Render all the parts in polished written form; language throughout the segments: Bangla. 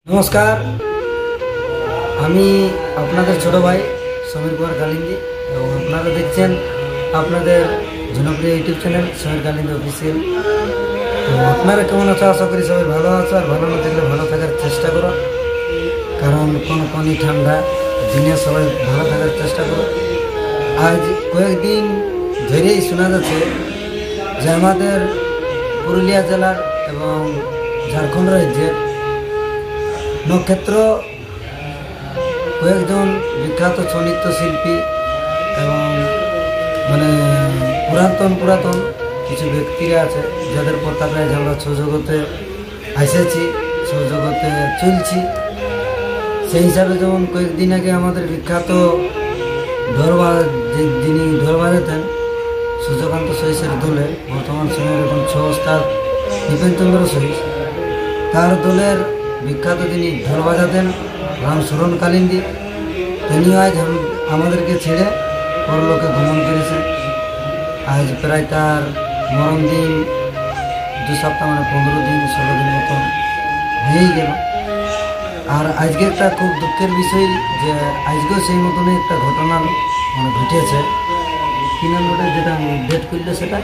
नमस्कार আমি আপনাদের ছোট ভাই সমীর কুমার কালিন্দী এবং আপনারা দেখছেন আপনাদের জনপ্রিয় YouTube channel Samir Kalindi official. তো আপনারা কেমন আছো? আশা করি সবাই ভালো আছো, আর ভালো না থাকলে ভালো থাকার চেষ্টা করো, কারণ কনকনি ঠান্ডা দিনে সবাই ভালো থাকার চেষ্টা করো। আজ কয়েকদিন ধরেই শোনা যাচ্ছে যে আমাদের পুরুলিয়া জেলার এবং ঝাড়খণ্ড রাজ্যের নক্ষত্র কয়েকজন বিখ্যাত ছৌ নৃত্যশিল্পী এবং পুরাতন কিছু ব্যক্তিরা আছে যাদের প্রতাপে আজ আমরা ছৌ জগতে এসেছি, ছৌ জগতে চলছি। সেই হিসাবে যেমন কয়েকদিন আগে আমাদের বিখ্যাত যিনি ঢোল বাজাতেন সূর্যকান্ত সহিসের দলে, বর্তমান সময়ের এখন ছৌ ওস্তাদ নৃপেনচন্দ্র সহিস, তার দলের বিখ্যাত যিনি ঢোল বাজাতেন রামশরণ কালিন্দী, তিনিও আজ আমাদেরকে ছেড়ে পরলোকে গমন করেছেন। আজ প্রায় তার মরণ দিন 2 সপ্তাহ 15 দিন 16 দিন মতন হয়েই গেল। আর আজকে একটা খুব দুঃখের বিষয় যে আজকেও সেই মতনই একটা ঘটনা ঘটেছে। কি নাম ওটা যেটা ডেট করলে সেটা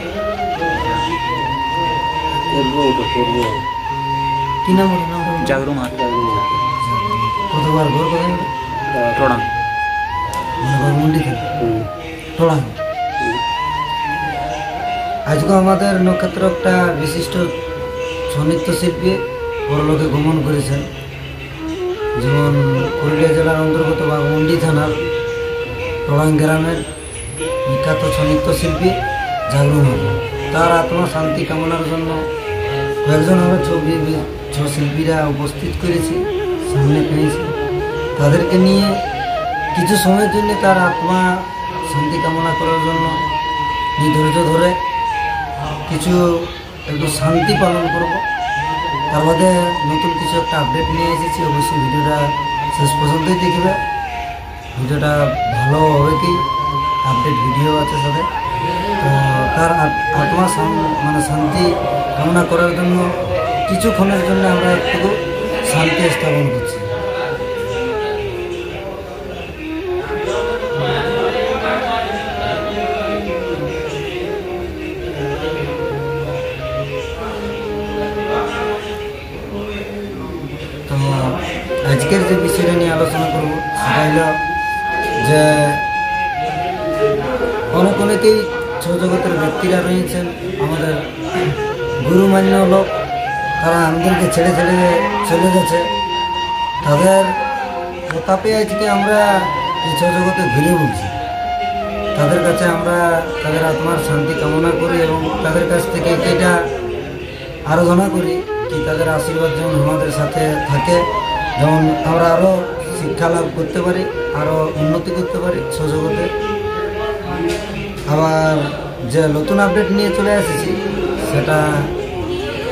কি নাম জাগরু মাঠ কতবার ঘর কোথায় টোড়াং মন্ডি থেকে টোড়াং। আজকে আমাদের নক্ষত্র একটা বিশিষ্ট ছৌ নৃত্যশিল্পী পরলোকে গমন করেছেন, যেমন পুরুলিয়া জেলার অন্তর্গত বাঘমুন্ডি থানার টোড়াং গ্রামের বিখ্যাত ছৌ নৃত্যশিল্পী জাগরু মাঠ। তার আত্মা শান্তি কামনার জন্য কয়েকজন আমরা ছৌ শিল্পীরা উপস্থিত করেছি, সামনে পেয়েছি। তাদেরকে নিয়ে কিছু সময়ের জন্য তার আত্মা শান্তি কামনা করার জন্য ধৈর্য ধরে কিছু একটু শান্তি পালন করব। তার মধ্যে নতুন কিছু একটা আপডেট নিয়ে এসেছি, অবশ্যই ভিডিওটা শেষ পর্যন্তই দেখবে। ভিডিওটা ভালো হবে, কি আপডেট ভিডিও আছে সাথে। তো তার আত্মা শান্তি কামনা করার জন্য কিছুক্ষণের জন্য আমরা একটু শান্তি স্থাপন করছি। তো আজকের যে বিষয়টা নিয়ে আলোচনা করব সেটা হলো যে অনেকেই ছৌ জগতের ব্যক্তিরা রয়েছেন, আমাদের গুরুমান্য লোক, তারা আমাদেরকে ছেড়ে চলে গেছে। তাদের প্রতাপে আজকে আমরা এই ছৌ জগতে ঘুরে বলছি। তাদের কাছে আমরা তাদের আত্মার শান্তি কামনা করি এবং তাদের কাছ থেকে এটা আরাধনা করি কি তাদের আশীর্বাদ যেমন আমাদের সাথে থাকে, যেমন আমরা আরও শিক্ষা লাভ করতে পারি, আরও উন্নতি করতে পারি ছৌ জগতে। আবার যে নতুন আপডেট নিয়ে চলে এসেছি সেটা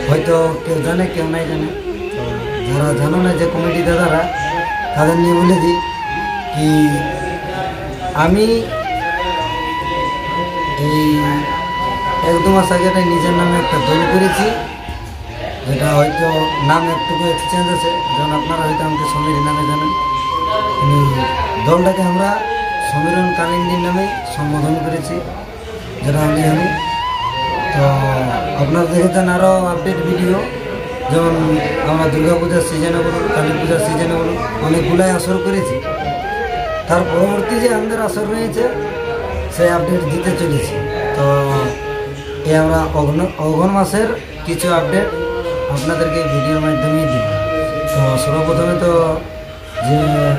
হয়তো কেউ জানে কেউ নাই জানে। যারা জানো না যে কমিটি দাদারা, তাদের নিয়ে বলে দিই কি আমি এই 1-2 মাস আগে নিজের নামে একটা দল করেছি, যেটা হয়তো নাম একটুকু এক্সচেঞ্জ আছে, যেমন আপনারা হয়তো আমাকে সমীর নামে জানেন। দলটাকে আমরা সমীরণ কালিন্দীর নামে সম্বোধন করেছি, যেটা আমি তো আপনারা দেখেছেন আরও আপডেট ভিডিও, যেমন আমরা দুর্গাপূজার সিজনে বলুন, কালী পূজার সিজনে বলুন, অনেকগুলাই আসর করেছি। তার পরবর্তী যে আমাদের আসর রয়েছে সেই আপডেট দিতে চলেছি। তো এই আমরা অঘন মাসের কিছু আপডেট আপনাদেরকে ভিডিওর মাধ্যমেই দিব। তো সর্বপ্রথমে তো যে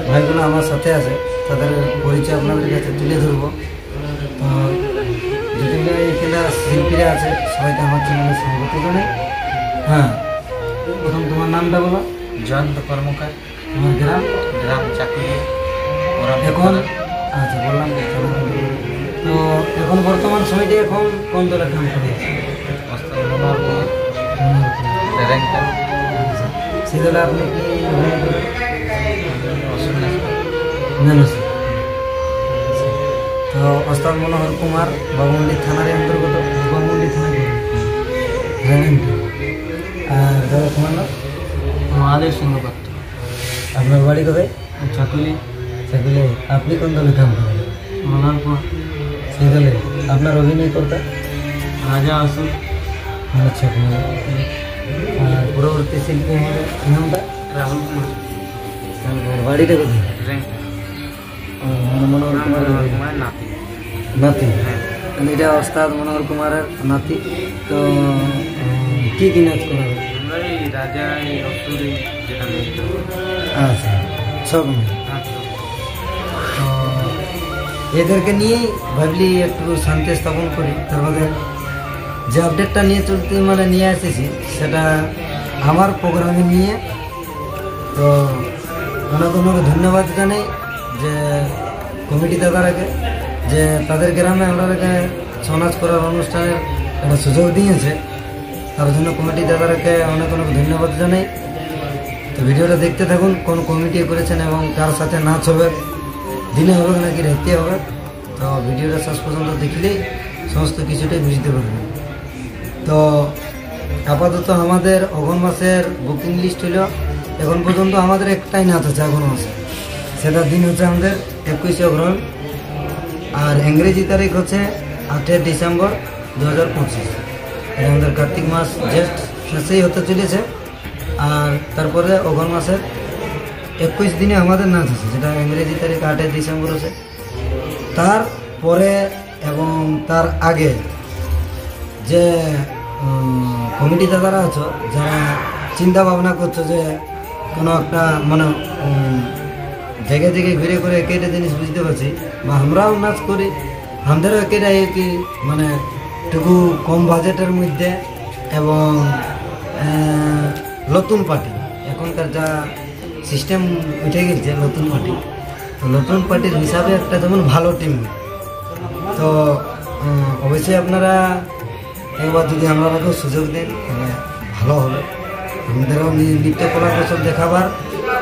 ভাইগুলো আমার সাথে আছে তাদের পরিচয় আপনাদের কাছে তুলে ধরবো। তো যেগুলো এখানে শিল্পীরা আছে সবাইকে আমার চ্যানেলে স্বাগত জানাই। হ্যাঁ, প্রথম তোমার নামটা বলো। জয়ন্ত কর্মকার, তোমার গ্রাম চাকরি এখন আচ্ছা বললাম। তো এখন বর্তমান সময়টা এখন কোন দলের কাম করে? সেই দলে আপনি কি তো ওস্তাদ মনোহর কুমার বাঘমুন্ডি থানার অন্তর্গত, বাঘমুন্ডি থানা জানেন। আর দাদা তোমার নাম? মহাদেব সিংহ পাত্র। আপনার বাড়ি কোথায়? চাকুলি সেগুলো আপনি কোন দলে কাম করেন? মনারপুর সেই দলে আপনার অভিনয় করতে রাজা আসুন আচ্ছা আর পরবর্তী শিল্পী আমাদের নামটা রাহুল কুমার বাড়িটা কোথায়? র্যাঙ্ক মনোহর কুমার কুমার নাতি নাতি এটা ওস্তাদ মনোহর কুমারের নাতি। তো কি কি নাচ করাবে? আমরা এই রাজা এই অসুরে যেটা নৃত্য আচ্ছা সব নাটক তো এদেরকে নিয়েই ভাবলি একটু শান্তি স্থাপন করি। তারপরে যে আপডেটটা নিয়ে চলতে মানে নিয়ে এসেছি সেটা আমার প্রোগ্রামে নিয়ে। তো অনেক অনেক ধন্যবাদ জানাই যে কমিটি দাদারাকে যে তাদের গ্রামে আমাদেরকে ছৌ নাচ করার অনুষ্ঠানের একটা সুযোগ দিয়েছে, তার জন্য কমিটি দাদারাকে অনেক অনেক ধন্যবাদ জানাই। তো ভিডিওটা দেখতে থাকুন কোন কমিটি করেছেন এবং কার সাথে নাচ হবে, দিনে হবে নাকি রাতে হবে। তো ভিডিওটা শেষ পর্যন্ত দেখলেই সমস্ত কিছুটাই বুঝতে পারবেন। তো আপাতত আমাদের অঘন মাসের বুকিং লিস্ট হলো এখন পর্যন্ত আমাদের একটাই নাচ আছে অঘন মাসে, সেটার দিন হচ্ছে আমাদের 21শে অগ্রহণ আর ইংরেজি তারিখ হচ্ছে 8 ডিসেম্বর 2025। এটা আমাদের কার্তিক মাস জ্যেষ্ঠ শেষেই হতে চলেছে। আর তারপরে অঘন মাসের 21 দিনে আমাদের নাচ আছে, যেটা ইংরেজি তারিখ 8 ডিসেম্বর আছে। তারপরে এবং তার আগে যে কমিটি দাদারা আছো যারা চিন্তা ভাবনা করছো যে কোনো একটা মানে জায়গায় জায়গায় ঘুরে করে একটা জিনিস বুঝতে পারছি বা আমরাও নাচ করি, আমাদেরও একেটাই কি মানে টুকু কম বাজেটের মধ্যে এবং নতুন পার্টি এখনকার যা সিস্টেম উঠে গেছে নতুন পার্টি, তো নতুন পার্টির হিসাবে একটা যেমন ভালো টিম। তো অবশ্যই আপনারা একবার যদি আপনারাকেও সুযোগ দেন তাহলে ভালো হবে। আমাদেরও নৃত্য কলা কৌশল দেখাবার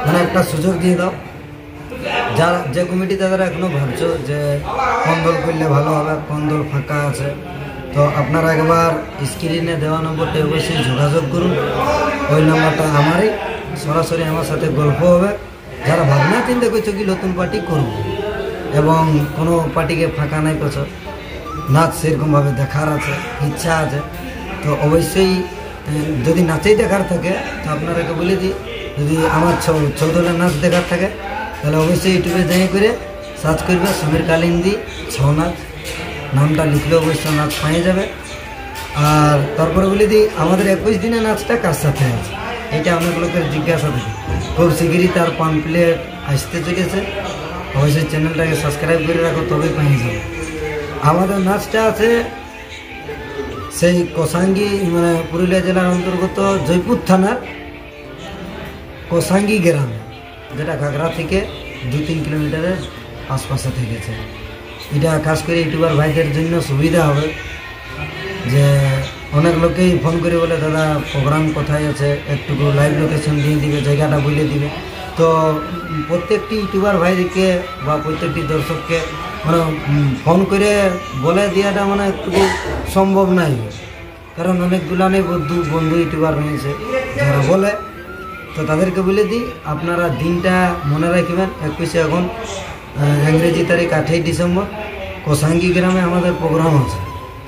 মানে একটা সুযোগ দিয়ে দাও। যারা যে কমিটি তারা এখনও ভাবছো যে কোন দল করলে ভালো হবে, কোন দল ফাঁকা আছে, তো আপনারা একবার স্ক্রিনে দেওয়া নম্বরটা অবশ্যই যোগাযোগ করুন। ওই নম্বরটা আমারই, সরাসরি আমার সাথে গল্প হবে। যারা ভাবনা চিন্তা করছো কি নতুন পার্টি করবো এবং কোনো পার্টিকে ফাঁকা নাই করছো, নাচ সেরকমভাবে দেখার আছে, ইচ্ছা আছে, তো অবশ্যই যদি নাচেই দেখার থাকে তো আপনারাকে বলে দিই, যদি আমার ছৌ দলের নাচ দেখার থাকে তাহলে অবশ্যই ইউটিউবে যাই করে সার্চ করবে সমীর কালিন্দী ছৌ নাচ, নামটা লিখলে অবশ্য নাচ পাওয়া যাবে। আর তারপরে বলে দিই আমাদের 21 দিনের নাচটা কার সাথে আছে, এটা অনেক লোকের জিজ্ঞাসা থাকে। খুব শীঘ্রই তার পাম্পলেট আসতে চলেছে, অবশ্যই চ্যানেলটাকে সাবস্ক্রাইব করে রাখো, তবেই পাওয়া যাবে। আমাদের নাচটা আছে সেই কোসাঙ্গি মানে পুরুলিয়া জেলার অন্তর্গত জয়পুর থানার কোসাঙ্গি গ্রামে, যেটা ঘাগড়া থেকে 2-3 কিলোমিটারের আশপাশে থেকেছে। এটা খাস করে ইউটিউবার ভাইদের জন্য সুবিধা হবে যে অনেক লোকেই ফোন করে বলে দাদা প্রোগ্রাম কোথায় আছে, একটুকু লাইভ লোকেশন দিয়ে দিবে, জায়গাটা বলে দিবে। তো প্রত্যেকটি ইউটিউবার ভাইকে বা প্রত্যেকটি দর্শককে মানে ফোন করে বলে দেওয়াটা মানে একটু সম্ভব নাই, কারণ অনেকগুলানে বন্ধু ইউটিউবার রয়েছে যারা বলে। তো তাদেরকে বলে দিই আপনারা দিনটা মনে রাখবেন 21শে এখন ইংরেজি তারিখ 8 ডিসেম্বর কোসাঙ্গি গ্রামে আমাদের প্রোগ্রাম আছে।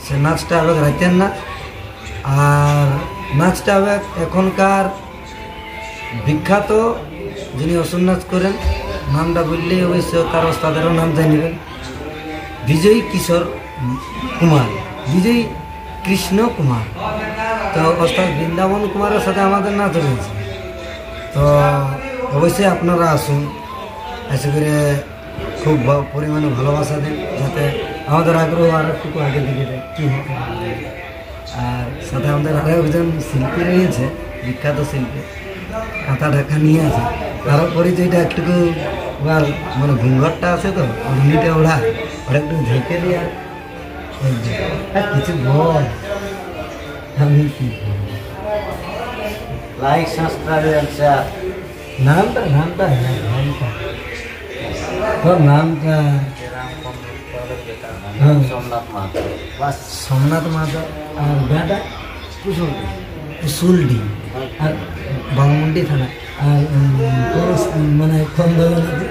সে নাচটা হবে রাতের নাচ, আর নাচটা হবে এখনকার বিখ্যাত যিনি অসুর নাচ করেন, নামটা বললেই অবশ্য তার ওস্তাদেরও নাম জানিবেন, বিজয় কিশোর কুমার, বিজয় কৃষ্ণ কুমার। তো ওস্তাদ বৃন্দাবন কুমারের সাথে আমাদের নাচ রয়েছে। তো অবশ্যই আপনারা আসুন, এসে করে খুব পরিমাণে ভালোবাসা দিন যাতে আমাদের আগ্রহ আর একটু আগে দিকে যায় কী হতে। আর সাথে আমাদের আরও একজন শিল্পী রয়েছে, বিখ্যাত শিল্পী, কাঁথা ঢাকা নিয়ে আছে, তারও পরিচয়টা একটুকু ওর মানে ঘুঙ্ঘরটা আছে তো ঘুমিতে ওড়া ওরা একটু ঢেকে দিয়ে কিছু বল, আমি কি লাইক সাবস্ক্রাইব নামটা তোর নামটা সোমনাথ মাহাতো, সোমনাথ মাহাতো, আর বেটা কুসুলডি আর বাঘমুন্ডি থানা। আর মানে কোন দলের নাকি?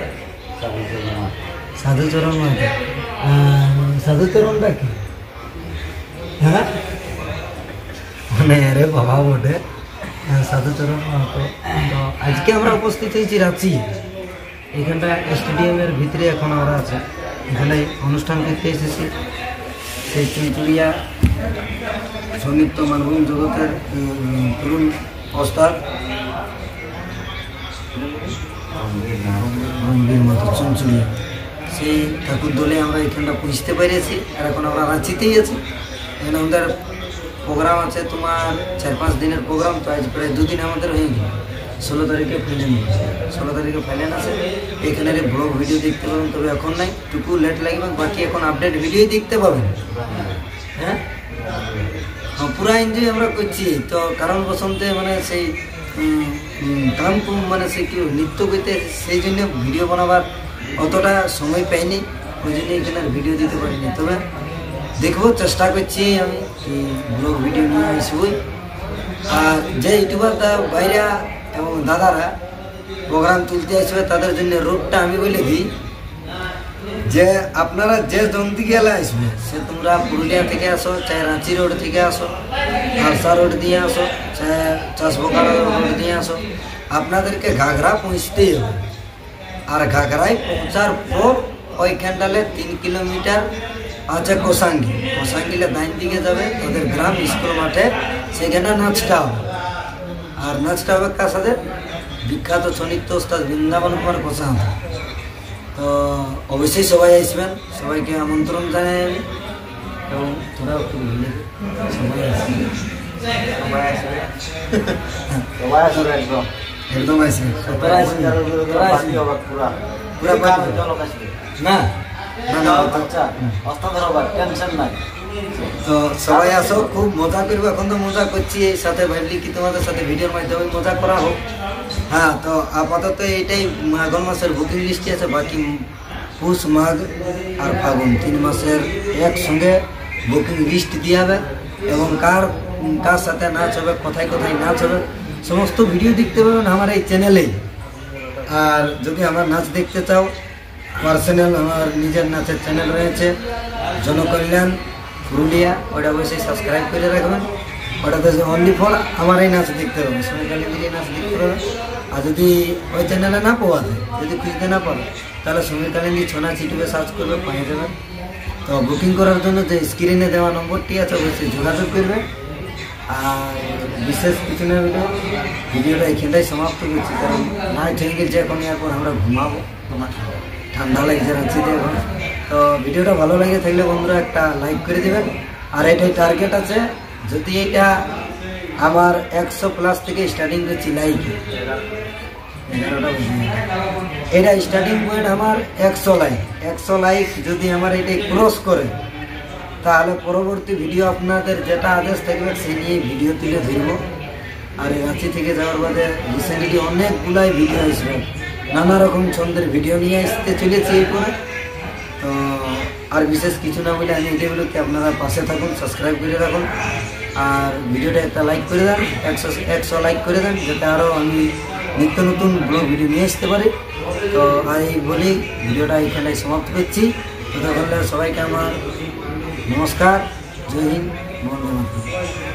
সাধুচরণ মাহাতো। সাধুচরণটা কি? হ্যাঁ মানে আরে বাবা বটে সাধুচরণ মাহাতো। তো আজকে আমরা উপস্থিত হয়েছি রাঁচি, এখানটা স্টেডিয়ামের ভিতরে এখন আমরা আছে, এখানে অনুষ্ঠান করতে এসেছি। সেই চুনচুড়িয়া সন্নিত্য মানভূম জগতের তরুণ অস্তাদ রণবীর মাহাতো চুনচুড়িয়া, সেই ঠাকুর দলে আমরা এখানটা পৌঁছতে পেরেছি। আর এখন আমরা রাঁচিতেই আছি। এখানে আমাদের প্রোগ্রাম আছে তোমার 4-5 দিনের প্রোগ্রাম। তো আজ প্রায় 2 দিন আমাদের হয়ে গেল। 16 তারিখে ফাইনাল, 16 তারিখে ফাইনাল আছে। এখানে ব্লগ ভিডিও দেখতে পাবেন, তবে এখন নাই, টুকু লেট লাগবে। বাকি এখন আপডেট ভিডিওই দেখতে পাবেন। হ্যাঁ পুরা এনজয় আমরা করছি। তো কারণ বসন্তে মানে সেই কাম মানে সে কি নৃত্য করতে, সেই জন্য ভিডিও বানাবার অতটা সময় পাইনি, ওই জন্য এখানে ভিডিও দিতে পারিনি। তবে দেখবো, চেষ্টা করছি আমি কি ব্লগ ভিডিও নিয়ে আসবই। আর যে ইউটিউবার ভাইরা এবং দাদারা প্রোগ্রাম তুলতে আসবে তাদের জন্য রোডটা আমি বলে দিই যে আপনারা যে জঙ্গি গেলে আসবে, সে তোমরা পুরুলিয়া থেকে আসো, চাहे রাঁচি রোড থেকে আসো, হারসা রোড দিয়ে আসো, চাहे চাষবোকারা রোড দিয়ে আসো, আপনাদেরকে ঘাগরা পৌঁছতেই হবে। আর ঘাগরায় পৌঁছার পর ওইখানটালে 3 কিলোমিটার আছে কোসাঙ্গি। কোসাঙ্গিলে ডাইন দিকে যাবে, তাদের গ্রাম স্কুল মাঠে, সেখানে নাচটা হবে। আর নাচটা হবে কার সাথে? বিখ্যাত সঙ্গীত ওস্তাদ বৃন্দাবন কুমার প্রসাদ। তো অবশ্যই সবাই আসবেন, সবাইকে আমন্ত্রণ জানাই আমি। এবং তোরা একটু ভুলে সবাই আসবে, একদম আসবে, না তো সবাই আসো, খুব মজা করবো। এখন তো মজা করছি, এই সাথে ভাবলি কি তোমাদের সাথে ভিডিওর মাধ্যমে মজা করা হোক। হ্যাঁ, তো আপাতত এইটাই আগামী মাসের বুকিং লিস্টে আছে। বাকি পুষ, মাঘ আর ফাগুন 3 মাসের একসঙ্গে বুকিং লিস্ট দিয়ে হবে। এবং কার সাথে নাচ হবে, কোথায় কোথায় নাচ হবে, সমস্ত ভিডিও দেখতে পাবেন আমার এই চ্যানেলেই। আর যদি আমার নাচ দেখতে চাও, পার্সোনাল আমার নিজের নাচের চ্যানেল রয়েছে জনকল্যাণ পুরুলিয়া, ওটা অবশ্যই সাবস্ক্রাইব করে রাখবেন। ওটাতে অনলি ফর আমার এই নাচ দেখতে পাবেন, সমীরকালীনদের এই নাচ দেখতে পাবেন। আর যদি ওই চ্যানেলে না পাওয়া যায়, যদি খুঁজতে না পারে, তাহলে সমীরকালীনদের ছৌ নাচ ইউটিউবে সার্চ করবে, পেয়ে যাবেন। তো বুকিং করার জন্য যে স্ক্রিনে দেওয়া নম্বরটি আছে অবশ্যই যোগাযোগ করবে। আর বিশেষ কিছু না, ভিডিওটা এখানটাই সমাপ্ত করছি, কারণ নাইট হয়ে গেছে এখন, এরপর আমরা ঘুমাবো, তোমার ঠান্ডা লাগছে রাঁচিতে এখন। তো ভিডিওটা ভালো লাগে থাকলে বন্ধুরা একটা লাইক করে দেবেন। আর এটাই টার্গেট আছে, যদি এটা আমার 100+ থেকে স্টার্টিং করছি লাইক, এটা স্টার্টিং পয়েন্ট আমার 100 লাইক। 100 লাইক যদি আমার এটাই ক্রস করে, তাহলে পরবর্তী ভিডিও আপনাদের যেটা আদেশ থাকবে সেই নিয়ে ভিডিও তুলে ধরবো। আর রাঁচি থেকে যাওয়ার বাদে রিসেন্টলি অনেকগুলাই ভিডিও আসবে, নানা রকম ছন্দের ভিডিও নিয়ে আসতে চলেছি এরপরে। তো আর বিশেষ কিছু না বলে আমি এটাই বলি কি আপনারা পাশে থাকুন, সাবস্ক্রাইব করে রাখুন। আর ভিডিওটা একটা লাইক করে দেন, 100 লাইক করে দেন, যাতে আরও আমি নিত্য নতুন ব্লগ ভিডিও নিয়ে আসতে পারি। তো এই বলি ভিডিওটা এখানটাই সমাপ্ত করছি। ততক্ষণ সবাইকে আমার নমস্কার, জয় হিন্দ, বন্দে মাতরম।